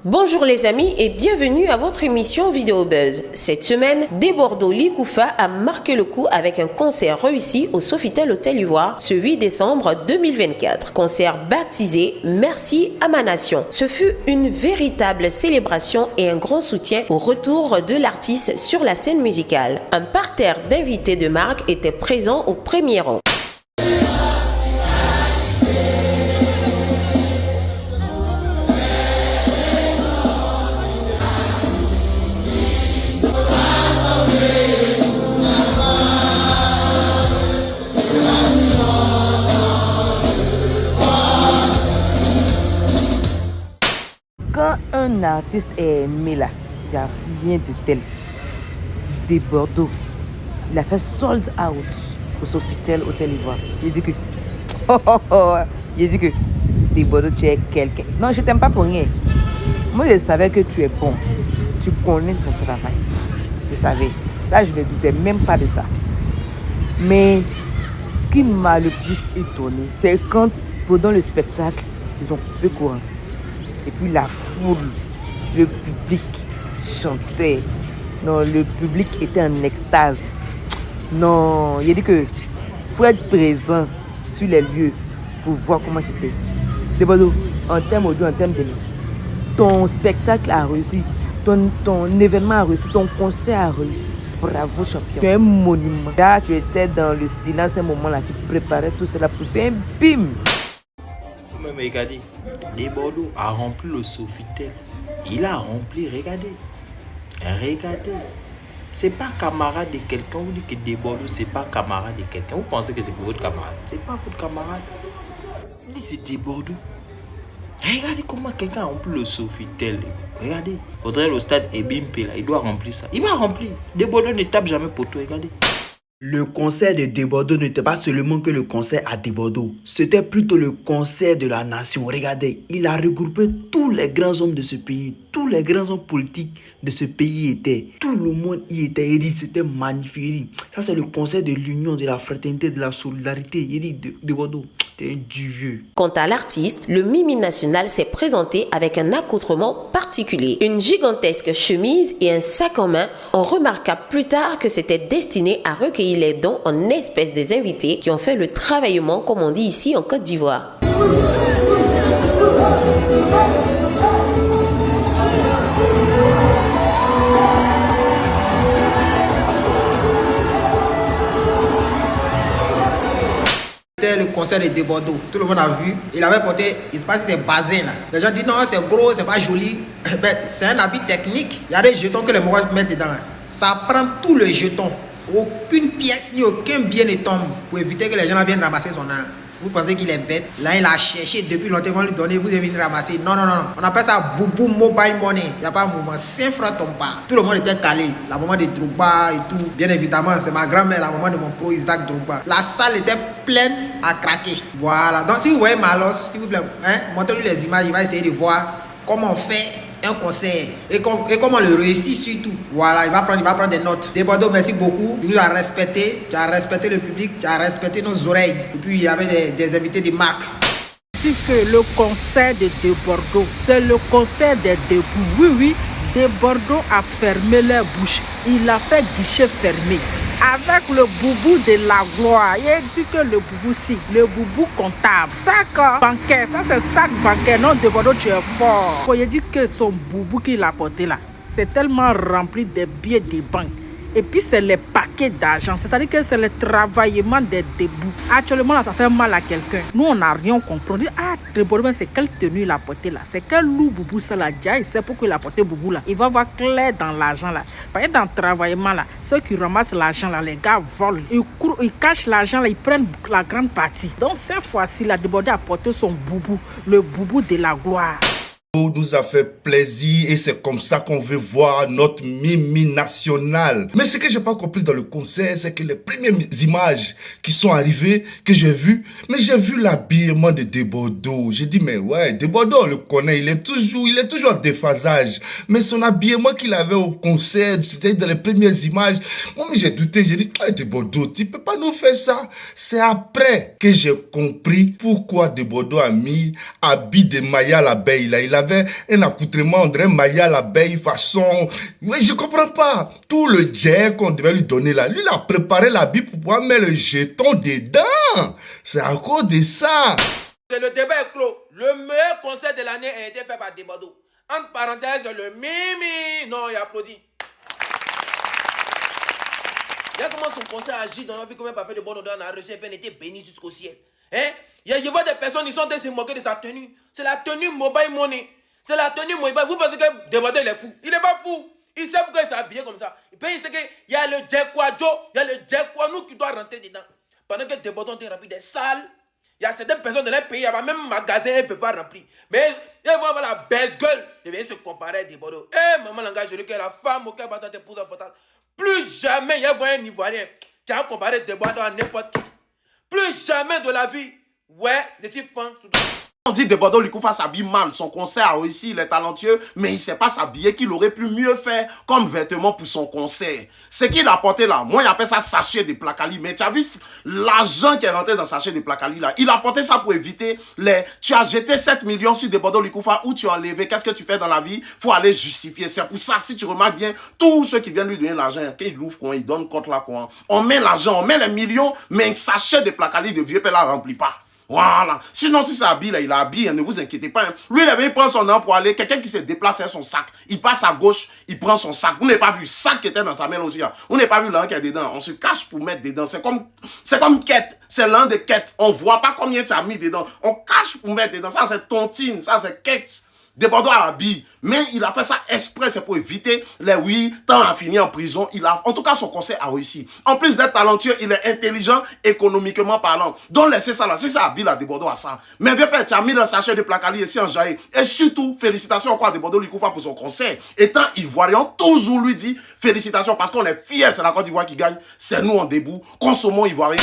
Bonjour les amis et bienvenue à votre émission Vidéo Buzz. Cette semaine, Desbordeaux Likoufa a marqué le coup avec un concert réussi au Sofitel Hôtel Ivoire ce 8 décembre 2024. Concert baptisé Merci à ma nation. Ce fut une véritable célébration et un grand soutien au retour de l'artiste sur la scène musicale. Un parterre d'invités de marque était présent au premier rang. Quand un artiste est aimé là, il n'y a rien de tel. Desbordeaux, il a fait sold out au Sofitel Hôtel Ivoire. Il dit que, il dit que Desbordeaux, tu es quelqu'un. Non, je t'aime pas pour rien. Moi, je savais que tu es bon. Tu connais ton travail. Je savais. Là, je ne doutais même pas de ça. Mais ce qui m'a le plus étonné, c'est quand, pendant le spectacle, ils ont coupé courant. Et puis la foule, le public chantait. Non, le public était en extase. Non, il a dit que faut être présent sur les lieux pour voir comment c'était. Desbordeaux, en termes audio, en termes de ton spectacle a réussi, ton événement a réussi, ton concert a réussi. Bravo champion. Tu es un monument. Là, tu étais dans le silence un moment là, tu préparais tout cela pour faire un bim. Mais regardez, Desbordeaux a rempli le Sofitel. Il a rempli, regardez. Regardez. C'est pas camarade de quelqu'un. Vous dites que Desbordeaux, c'est pas camarade de quelqu'un. Vous pensez que c'est votre camarade. C'est pas votre camarade. Vous dites c'est Desbordeaux. Regardez comment quelqu'un a rempli le Sofitel. Regardez. Faudrait le stade Ebimpe là. Il doit remplir ça. Il va remplir. Desbordeaux ne tape jamais pour tout. Regardez. Le concert de Desbordeaux n'était pas seulement que le concert à Desbordeaux, c'était plutôt le concert de la nation. Regardez, il a regroupé tous les grands hommes de ce pays, tous les grands hommes politiques de ce pays étaient. Tout le monde y était, il dit, c'était magnifique. Ça c'est le concert de l'union, de la fraternité, de la solidarité. Il dit, Desbordeaux, t'es un dieu. Quant à l'artiste, le Mimi National s'est présenté avec un accoutrement particulier. Une gigantesque chemise et un sac en main. On remarqua plus tard que c'était destiné à recueillir les dons en espèces des invités qui ont fait le travaillement, comme on dit ici en Côte d'Ivoire. C'était le concert de Desbordeaux. Tout le monde a vu. Il avait porté, il se passe, c'est bazin là. Les gens disent non, c'est gros, c'est pas joli. Ben, c'est un habit technique. Il y a des jetons que les Marocains mettent dedans là. Ça prend tout le jeton. Aucune pièce ni aucun bien ne tombe pour éviter que les gens viennent ramasser son art. Vous pensez qu'il est bête? Là, il a cherché depuis longtemps, ils vont lui donner, vous devez venir ramasser. Non, non, non, non. On appelle ça boubou mobile money. Il n'y a pas un moment. 5 francs tombent pas. Tout le monde était calé. La maman de Drogba et tout. Bien évidemment, c'est ma grand-mère, la maman de mon pro Isaac Drogba. La salle était pleine à craquer. Voilà. Donc, si vous voyez Malos, s'il vous plaît, montrez-lui les images. Il va essayer de voir comment on fait un concert et comment le réussit surtout. Voilà, il va prendre des notes. Desbordeaux, merci beaucoup. Tu nous as respecté, tu as respecté le public, tu as respecté nos oreilles. Et puis il y avait des invités de marque. Que le concert de Desbordeaux, c'est le concert des debout. Oui, oui, Desbordeaux a fermé leur bouche. Il a fait guichet fermé. Avec le boubou de la gloire. Il dit que le boubou, si, le boubou comptable. Sac bancaire, ça c'est sac bancaire. Non, Desbordeaux, tu es fort. Il dit que son boubou qu'il a porté là, c'est tellement rempli de billets de banque. Et puis c'est les paquets d'argent, c'est-à-dire que c'est le travaillement des débouts. Actuellement là, ça fait mal à quelqu'un. Nous on n'a rien compris. On dit Desbordeaux, c'est quelle tenue il a porté là? C'est quel loup boubou ça là? Déjà il sait pourquoi il a porté boubou là. Il va voir clair dans l'argent là. Par exemple dans le travaillement là, ceux qui ramassent l'argent là, les gars volent. Ils cachent l'argent là, ils prennent la grande partie. Donc cette fois-ci là, Desbordeaux a porté son boubou, le boubou de la gloire. Nous a fait plaisir et c'est comme ça qu'on veut voir notre Mimi national. Mais ce que j'ai pas compris dans le concert, c'est que les premières images qui sont arrivées, que j'ai vues, mais j'ai vu l'habillement de Desbordeaux. J'ai dit, mais ouais, Desbordeaux, on le connaît, il est toujours en déphasage. Mais son habillement qu'il avait au concert, c'était dans les premières images. Moi, j'ai douté, j'ai dit, ah, Desbordeaux, tu peux pas nous faire ça. C'est après que j'ai compris pourquoi Desbordeaux a mis habit de Maya l'abeille là. Il avait avait un accoutrement, on dirait Maya l'abeille façon. Oui, je comprends pas. Tout le jet qu'on devait lui donner là, lui il a préparé l'habit pour pouvoir mettre le jeton dedans. C'est à cause de ça. Le débat est clos. Le meilleur concert de l'année a été fait par Debordo. Entre parenthèses, le Mimi. Non, il applaudit. Regarde comment son concert agit dans la vie, comment il a fait de bonnes odeurs, on a reçu et été béni jusqu'au ciel. Hein? Je vois des personnes, ils sont en train de se moquer de sa tenue. C'est la tenue mobile money. C'est la tenue mobile. Vous pensez que Debordo il est fou? Il n'est pas fou. Il sait pourquoi il s'est habillé comme ça. Et puis il sait qu'il y a le Djekwajo, il y a le Djekwanou qui doit rentrer dedans. Pendant que Debordo est rempli des salles, il y a certaines personnes dans les pays, il y a même magasin, ils ne peuvent pas remplir. Mais ils vont avoir la baisse gueule. Ils viennent se comparer à Debordo. Eh, maman langage, je dis que la femme auquel va t'épouser fatale. Plus jamais il y a un Ivoirien qui a comparé Debordo à n'importe qui. Plus jamais de la vie. Ouais, je suis fan. On dit Debordo Likoufa s'habille mal, son concert a réussi, il est talentueux, mais il ne sait pas s'habiller qu'il aurait pu mieux faire comme vêtement pour son concert. Ce qu'il a apporté là, moi j'appelle ça sachet de placali, mais tu as vu l'argent qui est rentré dans sachet de placali là, il a apporté ça pour éviter les... Tu as jeté 7 millions sur Debordo Likoufa ou tu as enlevé, qu'est-ce que tu fais dans la vie? Faut aller justifier, c'est pour ça, si tu remarques bien, tous ceux qui viennent lui donner l'argent, qu'ils l'ouvrent quoi, ils donnent compte là quoi, on met l'argent, on met les millions, mais un sachet de placali de vieux père là remplit pas. Voilà. Sinon, si ça habille, là, il habille, ne vous inquiétez pas. Hein. Lui, il prend son nom pour aller. Quelqu'un qui se déplace avec son sac. Il passe à gauche, il prend son sac. Vous n'avez pas vu le sac qui était dans sa main aussi. Hein. Vous n'avez pas vu l'un qui est dedans. On se cache pour mettre dedans. C'est comme quête. C'est l'un des quêtes. On ne voit pas combien tu as mis dedans. On cache pour mettre dedans. Ça, c'est tontine. Ça, c'est quête. Debordo a habillé, mais il a fait ça exprès, c'est pour éviter les oui, tant à finir en prison. En tout cas, son concert a réussi. En plus d'être talentueux, il est intelligent économiquement parlant. Donc laissez ça là, si ça habille là, Debordo à ça. Mais vieux père, tu as mis le sachet de placali ici en jaillet. Et surtout, félicitations encore à Debordo Likoufa pour son concert. Étant ivoirien, toujours lui dit félicitations parce qu'on est fiers, c'est la Côte d'Ivoire qui gagne. C'est nous en debout, consommons ivoirien.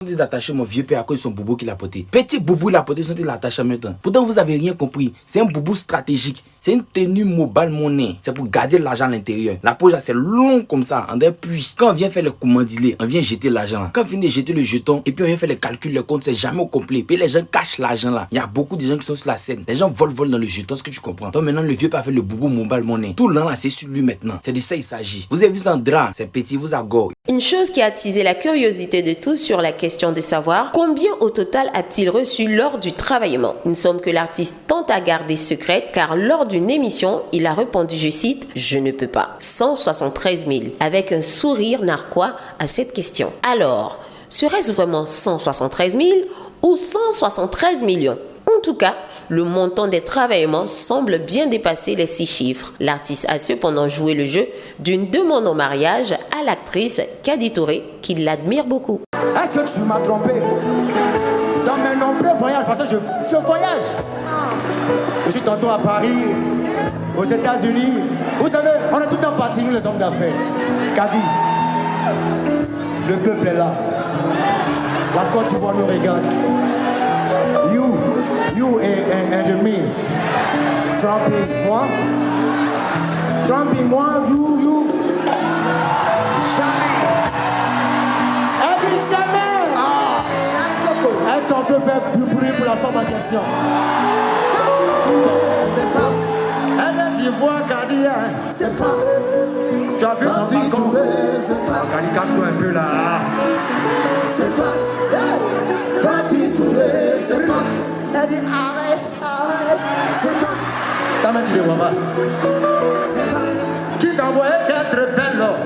On dit d'attacher mon vieux père à cause de son boubou qu'il a porté. Petit boubou il a porté, il l'attache maintenant. Pourtant vous avez rien compris. C'est un boubou stratégique. C'est une tenue mobile monnaie. C'est pour garder l'argent à l'intérieur. La poche c'est long comme ça, en des puits. Quand on vient faire le commandilé, on vient jeter l'argent. Quand on finit de jeter le jeton, et puis on vient faire les calculs, le compte, c'est jamais au complet. Puis les gens cachent l'argent là. Il y a beaucoup de gens qui sont sur la scène. Les gens volent dans le jeton, ce que tu comprends. Donc maintenant le vieux père fait le boubou mobile monnaie. Tout l'an là c'est sur lui maintenant. C'est de ça il s'agit. Vous avez vu ça en drap, c'est petit, vous agore. Une chose qui a attisé la curiosité de tous sur la question de savoir combien au total a-t-il reçu lors du travaillement. Une somme que l'artiste tente à garder secrète car lors d'une émission, il a répondu, je cite, « Je ne peux pas ». 173 000, avec un sourire narquois à cette question. Alors, serait-ce vraiment 173 000 ou 173 millions? En tout cas, le montant des travaillements semble bien dépasser les 6 chiffres. L'artiste a cependant joué le jeu d'une demande en mariage à l'actrice Kadi Touré, qui l'admire beaucoup. Est-ce que tu m'as trompé dans mes nombreux voyages? Parce que je voyage. Je suis tantôt à Paris, aux États-Unis. Vous savez, on est tout le temps partis, nous les hommes d'affaires. Kadi, le peuple est là. La Côte d'Ivoire nous regarde. You and me. Trompez-moi. Trompez-moi, you. Jamais. Elle dit jamais. Est-ce qu'on peut faire plus bruit pour la femme en question? C'est femme. Elle dit, vois Kadi, c'est femme. Tu as vu son balcon? C'est femme. Kadi, calme-toi un peu là. C'est femme. Kadi Touré, c'est femme. Elle dit arrête. C'est femme. Ta main tu le vois pas. C'est femme. Qui t'envoyait d'être belle là?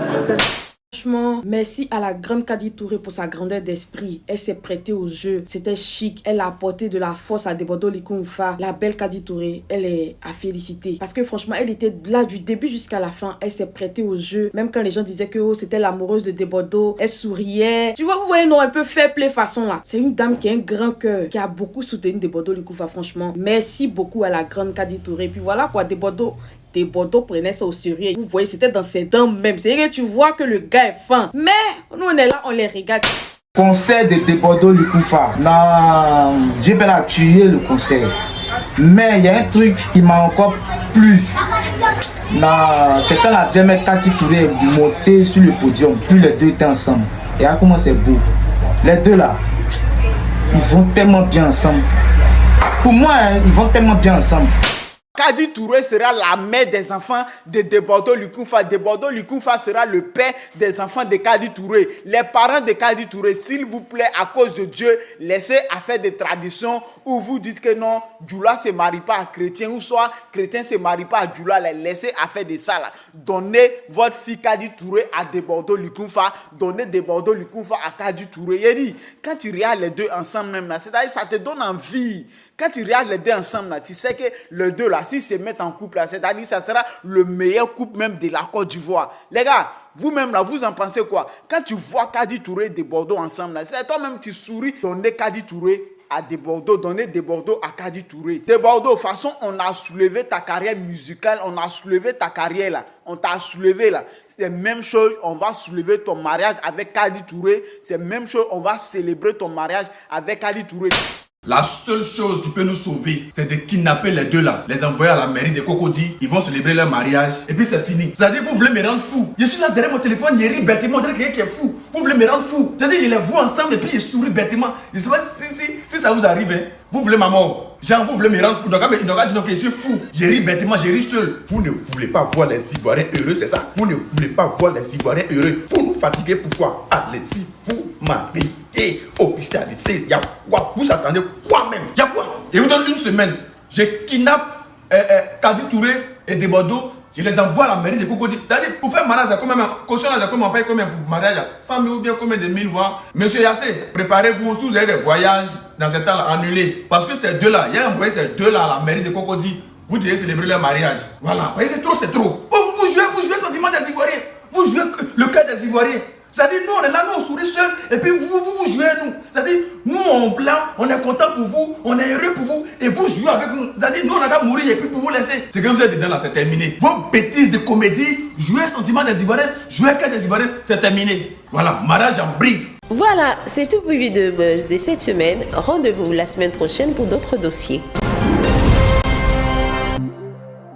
Franchement, merci à la grande Kadi Touré pour sa grandeur d'esprit. Elle s'est prêtée au jeu. C'était chic. Elle a apporté de la force à Debordo Likoufa. La belle Kadi Touré, elle est à féliciter. Parce que franchement, elle était là du début jusqu'à la fin. Elle s'est prêtée au jeu. Même quand les gens disaient que oh, c'était l'amoureuse de Debordo, elle souriait. Tu vois, vous voyez, non, un peu fair play façon là. C'est une dame qui a un grand cœur, qui a beaucoup soutenu Debordo Likoufa, franchement. Merci beaucoup à la grande Kadi Touré. Puis voilà quoi, Debordo prenait ça au sérieux. Vous voyez, c'était dans ses dents même. C'est que tu vois que le gars est fin. Mais nous, on est là, on les regarde. Concert de Debordo Likoufa. Non, j'ai bien tué le concert. Mais il y a un truc qui m'a encore plu. C'est quand la vieille Kadi Touré est montée sur le podium. Puis les deux étaient ensemble. Et là, comment c'est beau. Les deux là, ils vont tellement bien ensemble. Pour moi, ils vont tellement bien ensemble. Kadi Touré sera la mère des enfants de Debordo Lukunfa. Debordo Lukunfa sera le père des enfants de Kadi Touré. Les parents de Kadi Touré, s'il vous plaît, à cause de Dieu, laissez à faire des traditions où vous dites que non, Djoula se marie pas à chrétien, ou soit chrétien se marie pas à Djoula, laissez à faire de ça là. Donnez votre fille Kadi Touré à Debordo Lukunfa, donnez Debordo Lukunfa à Kadi Touré. Il dit, quand tu regardes les deux ensemble même là, c'est-à-dire ça te donne envie. Quand tu regardes les deux ensemble là, tu sais que les deux là, s'ils se mettent en couple là, c'est-à-dire ça sera le meilleur couple même de la Côte d'Ivoire. Les gars, vous-même là, vous en pensez quoi? Quand tu vois Kadi Touré et Debordo ensemble là, c'est toi-même tu souris, donnez Kadi Touré à Debordo, donner Debordo à Kadi Touré. Debordo, de toute façon, on a soulevé ta carrière musicale, on a soulevé ta carrière là, on t'a soulevé là. C'est la même chose, on va soulever ton mariage avec Kadi Touré. C'est la même chose, on va célébrer ton mariage avec Kadi Touré. La seule chose qui peut nous sauver, c'est de kidnapper les deux là, les envoyer à la mairie de Cocody. Ils vont célébrer leur mariage et puis c'est fini. C'est-à-dire vous voulez me rendre fou. Je suis là derrière mon téléphone, il rit bêtement, on dirait quelqu'un qui est fou. Vous voulez me rendre fou. C'est-à-dire il les voit ensemble et puis il sourit bêtement. Je ne sais pas si ça vous arrive. Hein. Vous voulez ma mort. Genre vous voulez me rendre fou. Donc je suis fou. Je ris bêtement, je ris seul. Vous ne voulez pas voir les Ivoiriens heureux, c'est ça. Vous ne voulez pas voir les Ivoiriens heureux. Vous nous fatiguez pourquoi? Allez-y, vous mariez. Officialisé, y'a quoi? Vous attendez quoi même? Y'a quoi? Et vous donne une semaine, je kidnappe Kadi Touré et Debordo, je les envoie à la mairie de Cocody. C'est-à-dire, pour faire mariage, caution, on paye combien pour mariage? 100 000 ou bien combien de 1000 voix? Monsieur Yassé, préparez-vous aussi, vous avez des voyages dans ce temps-là annulés. Parce que ces deux-là, il y a envoyé ces deux-là à la mairie de Cocody. Vous devez célébrer leur mariage. Voilà, parce que c'est trop, c'est trop. Oh, vous jouez le sentiment des Ivoiriens. Vous jouez le cœur des Ivoiriens. C'est-à-dire, nous, on est là, nous, on sourit seul, et puis vous jouez à nous. C'est-à-dire, nous, on est content pour vous, on est heureux pour vous, et vous jouez avec nous. C'est-à-dire, nous, on a qu'à mourir, et puis pour vous laisser. C'est que vous êtes dedans, là, c'est terminé. Vos bêtises de comédie, jouer le sentiment des Ivoiriens, jouer le cœur des Ivoiriens, c'est terminé. Voilà, mariage en brille. Voilà, c'est tout pour Vidéo Buzz de cette semaine. Rendez-vous la semaine prochaine pour d'autres dossiers.